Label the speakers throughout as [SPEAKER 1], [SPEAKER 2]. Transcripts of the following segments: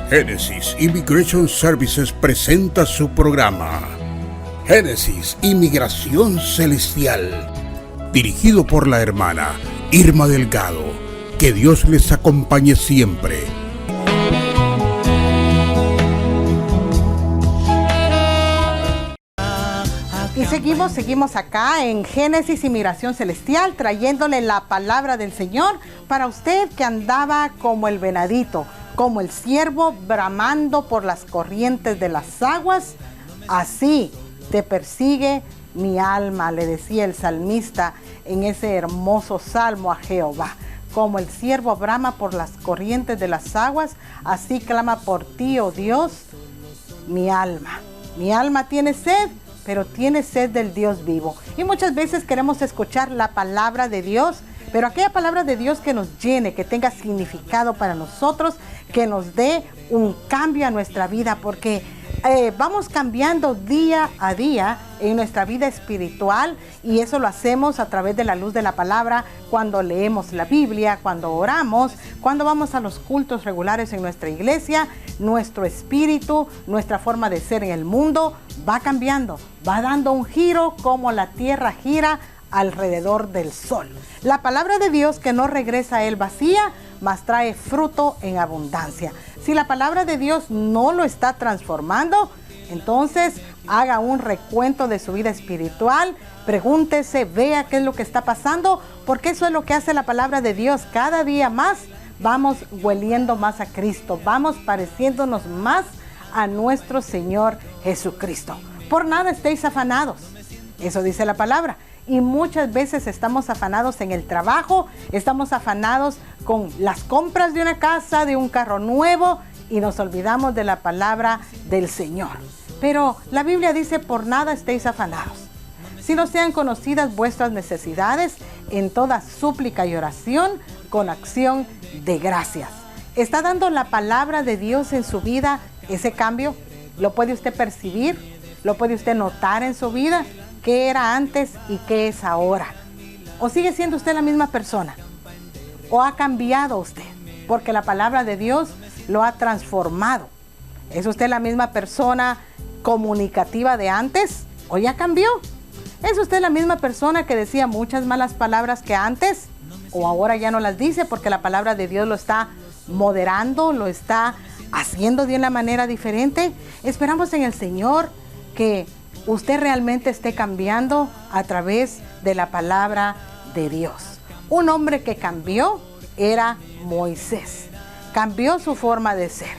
[SPEAKER 1] Genesis Immigration Services presenta su programa Génesis Inmigración Celestial, dirigido por la hermana Irma Delgado. Que Dios les acompañe siempre.
[SPEAKER 2] Y seguimos acá en Génesis Inmigración Celestial, trayéndole la palabra del Señor para usted que andaba como el venadito, como el ciervo bramando por las corrientes de las aguas. Así te persigue mi alma, le decía el salmista en ese hermoso salmo a Jehová. Como el ciervo brama por las corrientes de las aguas, así clama por ti, oh Dios, mi alma. Mi alma tiene sed, pero tiene sed del Dios vivo. Y muchas veces queremos escuchar la palabra de Dios, pero aquella palabra de Dios que nos llene, que tenga significado para nosotros, que nos dé un cambio a nuestra vida, porque vamos cambiando día a día en nuestra vida espiritual, y eso lo hacemos a través de la luz de la palabra, cuando leemos la Biblia, cuando oramos, cuando vamos a los cultos regulares en nuestra iglesia. Nuestro espíritu, nuestra forma de ser en el mundo va cambiando, va dando un giro como la tierra gira alrededor del sol. La palabra de Dios que no regresa a él vacía, mas trae fruto en abundancia. Si la palabra de Dios no lo está transformando, entonces haga un recuento de su vida espiritual, pregúntese, vea qué es lo que está pasando, porque eso es lo que hace la palabra de Dios. Cada día más vamos hueliendo más a Cristo, vamos pareciéndonos más a nuestro Señor Jesucristo. Por nada estéis afanados, eso dice la palabra. Y muchas veces estamos afanados en el trabajo, estamos afanados con las compras de una casa, de un carro nuevo, y nos olvidamos de la palabra del Señor. Pero la Biblia dice, por nada estéis afanados, sino sean conocidas vuestras necesidades en toda súplica y oración con acción de gracias. ¿Está dando la palabra de Dios en su vida ese cambio? ¿Lo puede usted percibir? ¿Lo puede usted notar en su vida? ¿Qué era antes y qué es ahora? ¿O sigue siendo usted la misma persona? ¿O ha cambiado usted? Porque la palabra de Dios lo ha transformado. ¿Es usted la misma persona comunicativa de antes o ya cambió? ¿Es usted la misma persona que decía muchas malas palabras que antes o ahora ya no las dice porque la palabra de Dios lo está moderando, lo está haciendo de una manera diferente? Esperamos en el Señor que usted realmente esté cambiando a través de la palabra de Dios. Un hombre que cambió era Moisés. Cambió su forma de ser.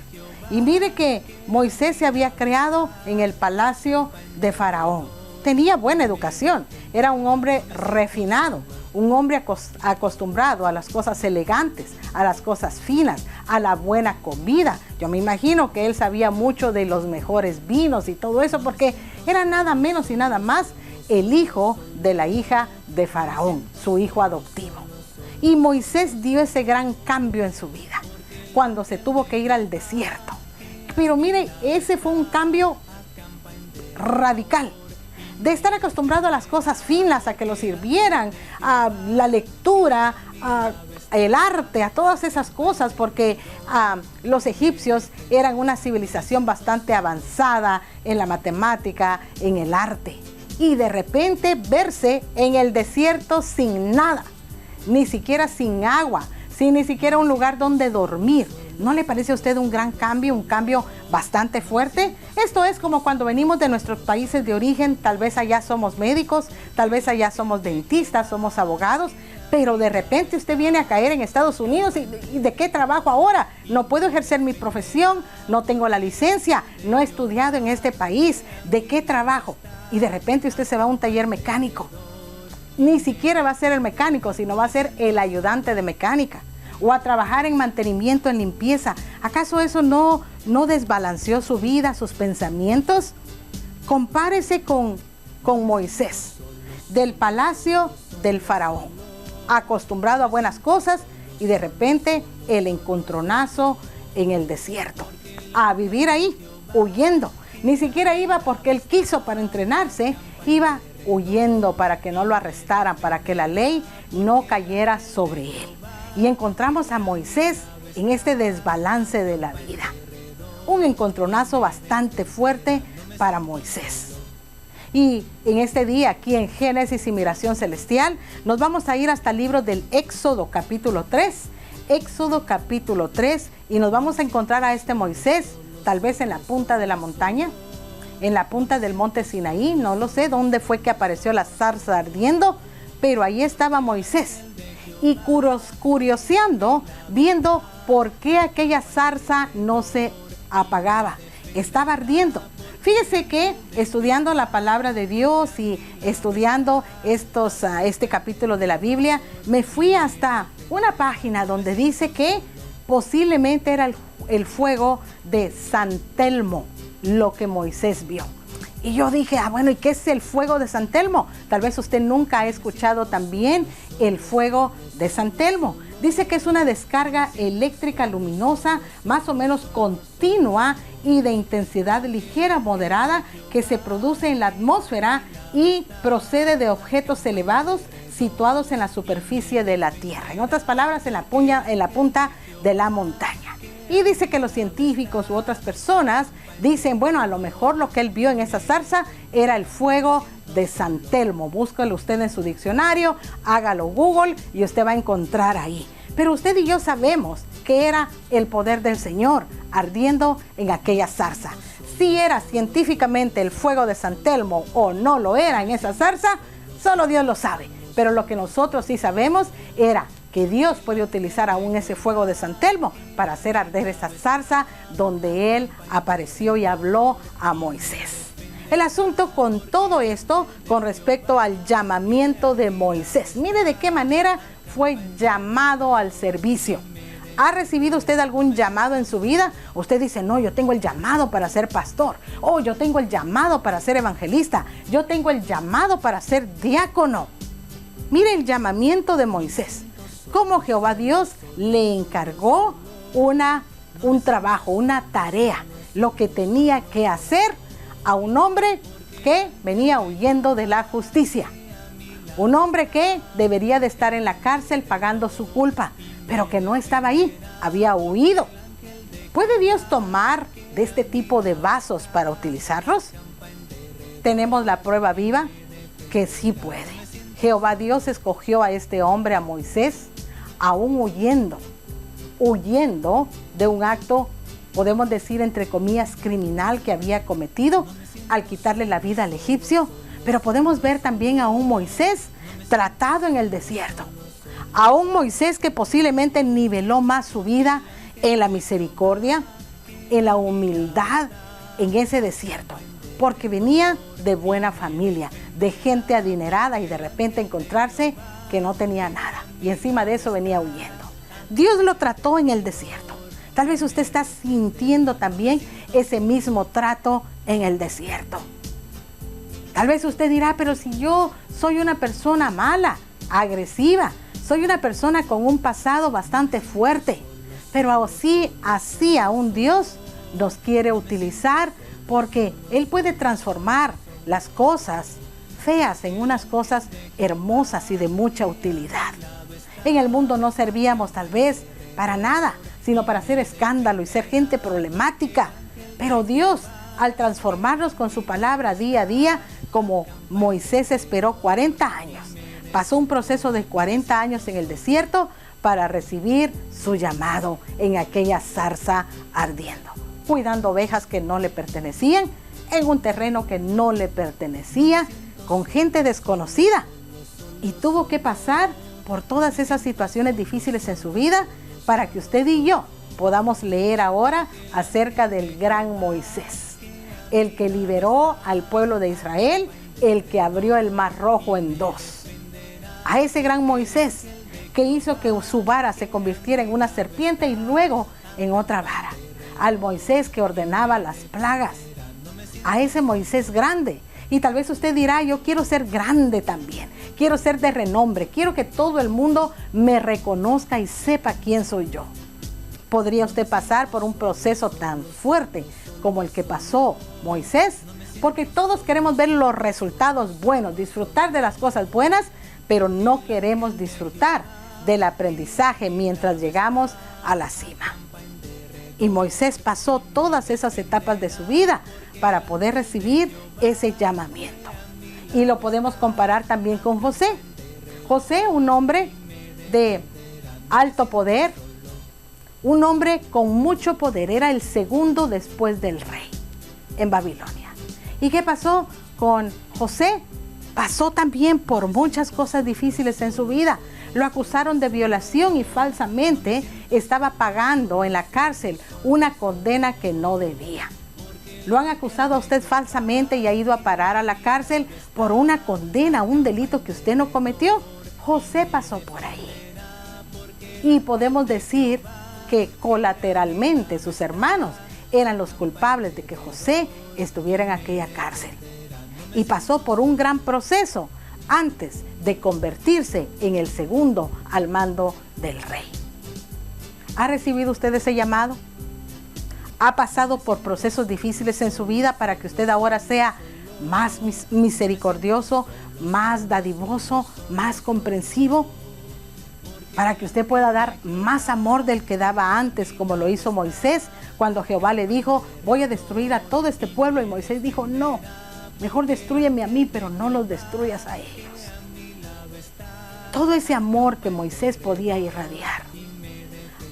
[SPEAKER 2] Y mire que Moisés se había criado en el palacio de Faraón. Tenía buena educación. Era un hombre refinado, un hombre acostumbrado a las cosas elegantes, a las cosas finas, a la buena comida. Yo me imagino que él sabía mucho de los mejores vinos y todo eso, porque era nada menos y nada más el hijo de la hija de Faraón, su hijo adoptivo. Y Moisés dio ese gran cambio en su vida, cuando se tuvo que ir al desierto. Pero mire, ese fue un cambio radical. De estar acostumbrado a las cosas finas, a que lo sirvieran, a la lectura, a el arte, a todas esas cosas, porque los egipcios eran una civilización bastante avanzada en la matemática, en el arte. Y de repente verse en el desierto sin nada, ni siquiera sin agua, sin ni siquiera un lugar donde dormir. ¿No le parece a usted un gran cambio, un cambio bastante fuerte? Esto es como cuando venimos de nuestros países de origen, tal vez allá somos médicos, tal vez allá somos dentistas, somos abogados, pero de repente usted viene a caer en Estados Unidos y ¿de qué trabajo ahora? No puedo ejercer mi profesión, no tengo la licencia, no he estudiado en este país, ¿de qué trabajo? Y de repente usted se va a un taller mecánico. Ni siquiera va a ser el mecánico, sino va a ser el ayudante de mecánica. O a trabajar en mantenimiento, en limpieza. ¿Acaso eso no desbalanceó su vida, sus pensamientos? Compárese con Moisés, del palacio del Faraón, acostumbrado a buenas cosas, y de repente el encontronazo en el desierto, a vivir ahí, huyendo. Ni siquiera iba porque él quiso para entrenarse, iba huyendo para que no lo arrestaran, para que la ley no cayera sobre él. Y encontramos a Moisés en este desbalance de la vida. un encontronazo bastante fuerte para Moisés. Y en este día, aquí en Génesis y Miración Celestial, nos vamos a ir hasta el libro del Éxodo capítulo 3. Éxodo capítulo 3, y nos vamos a encontrar a este Moisés, tal vez en la punta de la montaña, en la punta del monte Sinaí, no lo sé dónde fue que apareció la zarza ardiendo, pero ahí estaba Moisés. Y curioseando, viendo por qué aquella zarza no se apagaba, estaba ardiendo. Fíjese que estudiando la palabra de Dios y estudiando este capítulo de la Biblia, me fui hasta una página donde dice que posiblemente era el fuego de San Telmo lo que Moisés vio. Y yo dije, bueno, ¿y qué es el fuego de San Telmo? Tal vez usted nunca ha escuchado también el fuego de San Telmo. Dice que es una descarga eléctrica luminosa, más o menos continua y de intensidad ligera moderada, que se produce en la atmósfera y procede de objetos elevados situados en la superficie de la Tierra. En otras palabras, en la punta de la montaña. Y dice que los científicos u otras personas dicen, bueno, a lo mejor lo que él vio en esa zarza era el fuego de San Telmo. Búscalo usted en su diccionario, hágalo Google y usted va a encontrar ahí. Pero usted y yo sabemos que era el poder del Señor ardiendo en aquella zarza. Si era científicamente el fuego de San Telmo o no lo era en esa zarza, solo Dios lo sabe. Pero lo que nosotros sí sabemos era que Dios puede utilizar aún ese fuego de San Telmo para hacer arder esa zarza donde Él apareció y habló a Moisés. El asunto con todo esto, con respecto al llamamiento de Moisés. Mire de qué manera fue llamado al servicio. ¿Ha recibido usted algún llamado en su vida? Usted dice, no, yo tengo el llamado para ser pastor. Oh, yo tengo el llamado para ser evangelista. Yo tengo el llamado para ser diácono. Mire el llamamiento de Moisés. Cómo Jehová Dios le encargó un trabajo, una tarea, lo que tenía que hacer a un hombre que venía huyendo de la justicia. Un hombre que debería de estar en la cárcel pagando su culpa, pero que no estaba ahí, había huido. ¿Puede Dios tomar de este tipo de vasos para utilizarlos? Tenemos la prueba viva que sí puede. Jehová Dios escogió a este hombre, a Moisés, aún huyendo de un acto, podemos decir entre comillas, criminal que había cometido al quitarle la vida al egipcio. Pero podemos ver también a un Moisés tratado en el desierto, a un Moisés que posiblemente niveló más su vida en la misericordia, en la humildad, en ese desierto, porque venía de buena familia, de gente adinerada, y de repente encontrarse que no tenía nada, y encima de eso venía huyendo. Dios lo trató en el desierto. Tal vez usted está sintiendo también ese mismo trato en el desierto. Tal vez usted dirá, pero si yo soy una persona mala, agresiva, soy una persona con un pasado bastante fuerte, pero así aún Dios nos quiere utilizar, porque Él puede transformar las cosas feas en unas cosas hermosas y de mucha utilidad. En el mundo no servíamos tal vez para nada, sino para hacer escándalo y ser gente problemática. Pero Dios, al transformarnos con su palabra día a día, como Moisés esperó 40 años, pasó un proceso de 40 años en el desierto para recibir su llamado en aquella zarza ardiendo, cuidando ovejas que no le pertenecían, en un terreno que no le pertenecía, con gente desconocida. Y tuvo que pasar por todas esas situaciones difíciles en su vida para que usted y yo podamos leer ahora acerca del gran Moisés, el que liberó al pueblo de Israel, el que abrió el mar rojo en dos. A ese gran Moisés que hizo que su vara se convirtiera en una serpiente y luego en otra vara. Al Moisés que ordenaba las plagas. A ese Moisés grande. Y tal vez usted dirá, yo quiero ser grande también. Quiero ser de renombre. Quiero que todo el mundo me reconozca y sepa quién soy yo. ¿Podría usted pasar por un proceso tan fuerte como el que pasó Moisés? Porque todos queremos ver los resultados buenos, disfrutar de las cosas buenas, pero no queremos disfrutar del aprendizaje mientras llegamos a la cima. Y Moisés pasó todas esas etapas de su vida para poder recibir ese llamamiento. Y lo podemos comparar también con José. José, un hombre de alto poder, un hombre con mucho poder, era el segundo después del rey en Babilonia. ¿Y qué pasó con José? Pasó también por muchas cosas difíciles en su vida. Lo acusaron de violación y falsamente estaba pagando en la cárcel una condena que no debía. Lo han acusado a usted falsamente y ha ido a parar a la cárcel por una condena, un delito que usted no cometió. José pasó por ahí. Y podemos decir que colateralmente sus hermanos eran los culpables de que José estuviera en aquella cárcel. Y pasó por un gran proceso antes de convertirse en el segundo al mando del rey. ¿Ha recibido usted ese llamado? ¿Ha pasado por procesos difíciles en su vida para que usted ahora sea más misericordioso, más dadivoso, más comprensivo? Para que usted pueda dar más amor del que daba antes, como lo hizo Moisés, cuando Jehová le dijo, voy a destruir a todo este pueblo. Y Moisés dijo, no, mejor destrúyeme a mí, pero no los destruyas a ellos. Todo ese amor que Moisés podía irradiar.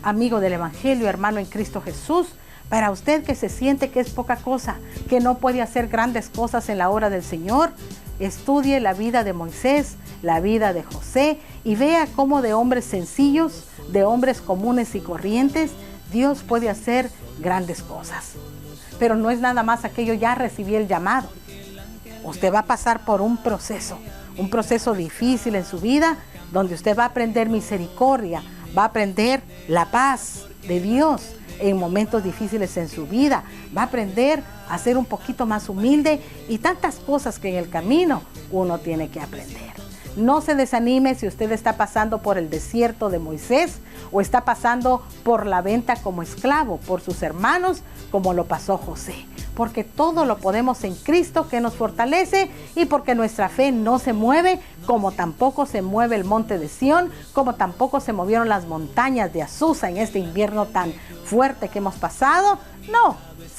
[SPEAKER 2] Amigo del Evangelio, hermano en Cristo Jesús, para usted que se siente que es poca cosa, que no puede hacer grandes cosas en la obra del Señor, estudie la vida de Moisés, la vida de José y vea cómo de hombres sencillos, de hombres comunes y corrientes, Dios puede hacer grandes cosas. Pero no es nada más aquello, ya recibí el llamado. Usted va a pasar por un proceso difícil en su vida, donde usted va a aprender misericordia, va a aprender la paz de Dios en momentos difíciles en su vida, va a aprender a ser un poquito más humilde y tantas cosas que en el camino uno tiene que aprender. No se desanime si usted está pasando por el desierto de Moisés o está pasando por la venta como esclavo por sus hermanos, como lo pasó José. Porque todo lo podemos en Cristo que nos fortalece y porque nuestra fe no se mueve, como tampoco se mueve el monte de Sión, como tampoco se movieron las montañas de Azusa en este invierno tan fuerte que hemos pasado. No,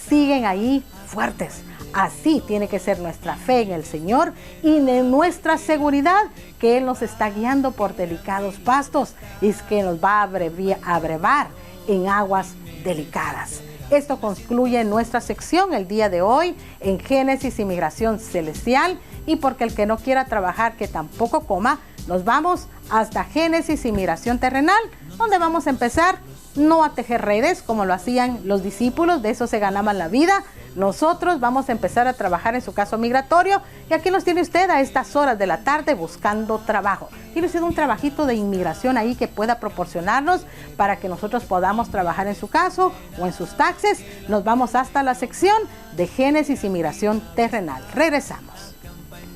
[SPEAKER 2] siguen ahí fuertes. Así tiene que ser nuestra fe en el Señor y en nuestra seguridad que Él nos está guiando por delicados pastos y que nos va a abrevar en aguas delicadas. Esto concluye nuestra sección el día de hoy en Génesis y Migración Celestial, y porque el que no quiera trabajar que tampoco coma, nos vamos hasta Génesis y Migración Terrenal, donde vamos a empezar no a tejer redes como lo hacían los discípulos, de eso se ganaban la vida. Nosotros vamos a empezar a trabajar en su caso migratorio y aquí los tiene usted a estas horas de la tarde buscando trabajo. Tiene usted un trabajito de inmigración ahí que pueda proporcionarnos para que nosotros podamos trabajar en su caso o en sus taxes. Nos vamos hasta la sección de Génesis y Migración Terrenal. Regresamos.